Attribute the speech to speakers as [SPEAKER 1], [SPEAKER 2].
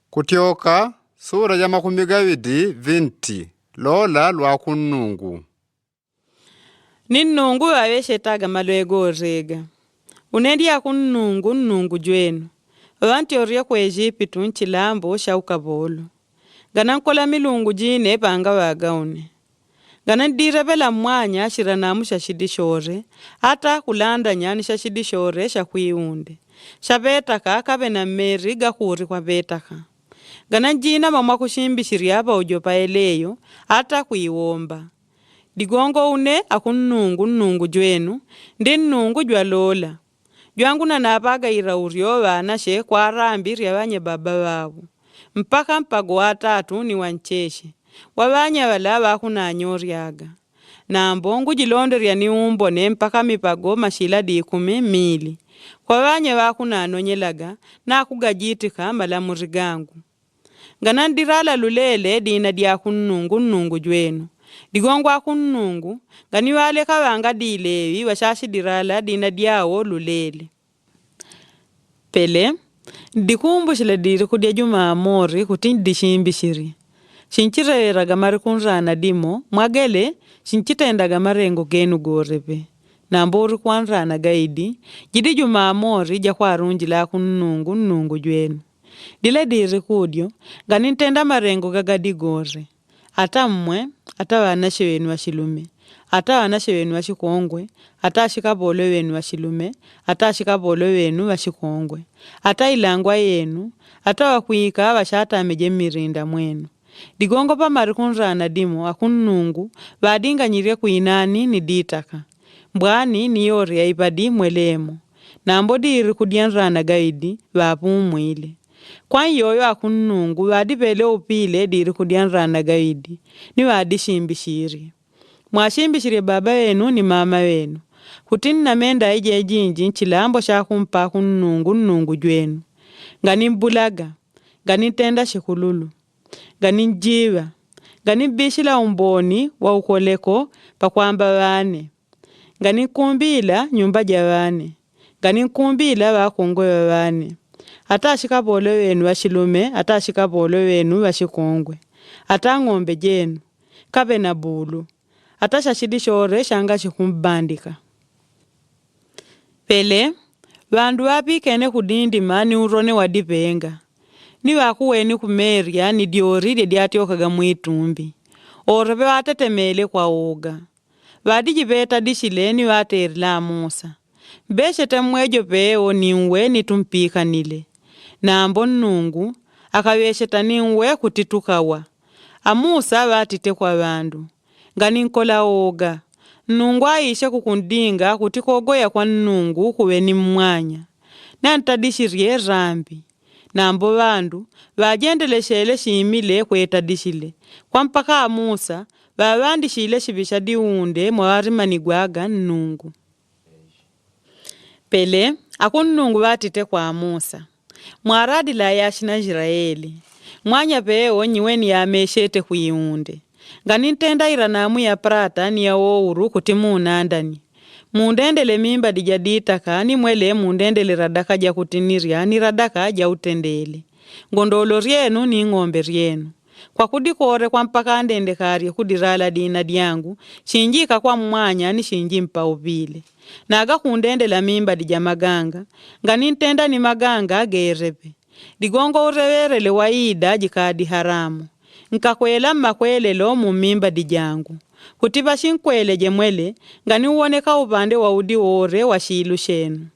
[SPEAKER 1] Kutyoka sura ya 20 lola lwa kunnungu.
[SPEAKER 2] Ninnungu waweshetaga malwego orega. Unedia kunnungu jwenu. Wanti oria kwa Ejipitu nchilambo shauka bolo. Ganankola milungu jine panga wagaune. Ganandirebela mwanya shiranamu shashidishore. Hata kulanda nyani shashidishore shakwiunde. Shabetaka kabe na meri gakuri kwa betaka. Gananjina mama kushimbishiri hapa ujopa eleyo. Hata kuiwomba. Digongo une akunnungu jwenu. Ndi nnungu jwa lola. Jwangu na napaga iraurio wanashe kwa rambiri ya wanye baba wawu. Mpaka mpago watatu ni wancheshe. Wawanya wala wakuna anyoriaga. Na mbongu jilonderia ni umbone mpaka mipago mashila dikume mili. Kwa wanye wakuna anonyelaga na kugajitika malamurigangu. Ganandirala lulele dina dia kunnungu jwenu. Digongo akunnungu, gani wale kawanga dilewi washashi dirala dina diawo lulele. Pele, dikumbushile diri kudia Jumaamori kutindi shimbishiri. Shinchire ragamari kunrana dimo, mwagele shinchitenda gamarengo genu gorebe. Nambori kwanrana gaidi, jidi Jumaamori jakwa runjila kunnungu jwenu. Dile diri kudio, gani ntenda marengo gagadi gore. Ata mwe, ata wanashe wenu wa shilume. Ata wanashe wenu wa shikongwe. Ata shikabolo wenu wa shilume. Ata shikabolo wenu wa shikongwe. Ata ilangwa yenu. Ata wakuika washata ameje mirinda mwenu. Digongo pa marikunrana dimo akunnungu. Vadinga nyirie kuinani ni ditaka. Mbwani ni yori ya ipadi mwelemo. Na mbodi iri kudianrana gaidi wapumwile. Kwa yoyo akunnungu wadipele upile diri kudianrana gaidi. Ni wadishimbishiri. Mwashimbishiri baba wenu ni mama wenu. Kutini na menda ije jinji nchilambo shakumpa kunnungu jwenu. Gani mbulaga. Gani tenda shikululu. Gani njiva. Gani bishila umboni wa ukoleko pa kwamba wane. Gani kumbila nyumba jawane. Gani kumbila wakongwe wane. Ata shikabolo wenu wa shilume, ata shikabolo wenu wa shikongwe. Ata ngombe jenu, kabe na bulu. Ata shashidishore shanga shikumbandika. Pele, wandu wapi kene kudindi mani urone wadipenga. Ni wakuweni kumeria ni dioride diatiokaga mwitumbi. Orebe watetemele kwa oga. Wadijibeta dishileni waterila Musa. Beshe temwejo peo niwe nitumpika nile. Na mbonnungu, akawesheta niwe kutitukawa. Amusa watite kwa wandu. Ngani nkola oga. Nungu aisha kukundinga kutikogoya kwa nungu kuweni mwanya. Na ntadishirie rambi. Na mbo wandu, wajendele shele shimile kwetadishile. Kwa mpaka Amusa, wawandi shile shibisha diunde mwarima nigwaga nungu. Pele, akunnungu watite kwa Amusa. Mwaradi la yashina Israeli. Mwanya peo nyiweni ya meshete kuiunde. Gani ntenda iranamu ya prata ni ya ouru kutimu nandani. Mundendele mimba dijaditaka ni mwele mundendele radaka ja kutiniria ni radaka ja utendele. Ngondolo rienu ni ngombe rienu. Kwa kudikore kwa mpaka ndende kari kudirala dina diangu, shinjika kwa mwanya ni shinji mpa upile. Naga kundende la mimba dija maganga, ngani ntenda ni maganga gerebe. Digongo urewerele waida jikadi haramu. Nkakwela makwele lo mumimba dijangu. Kutiba shinkwele jemwele, ngani uoneka upande wa udi ore wa shilu shenu.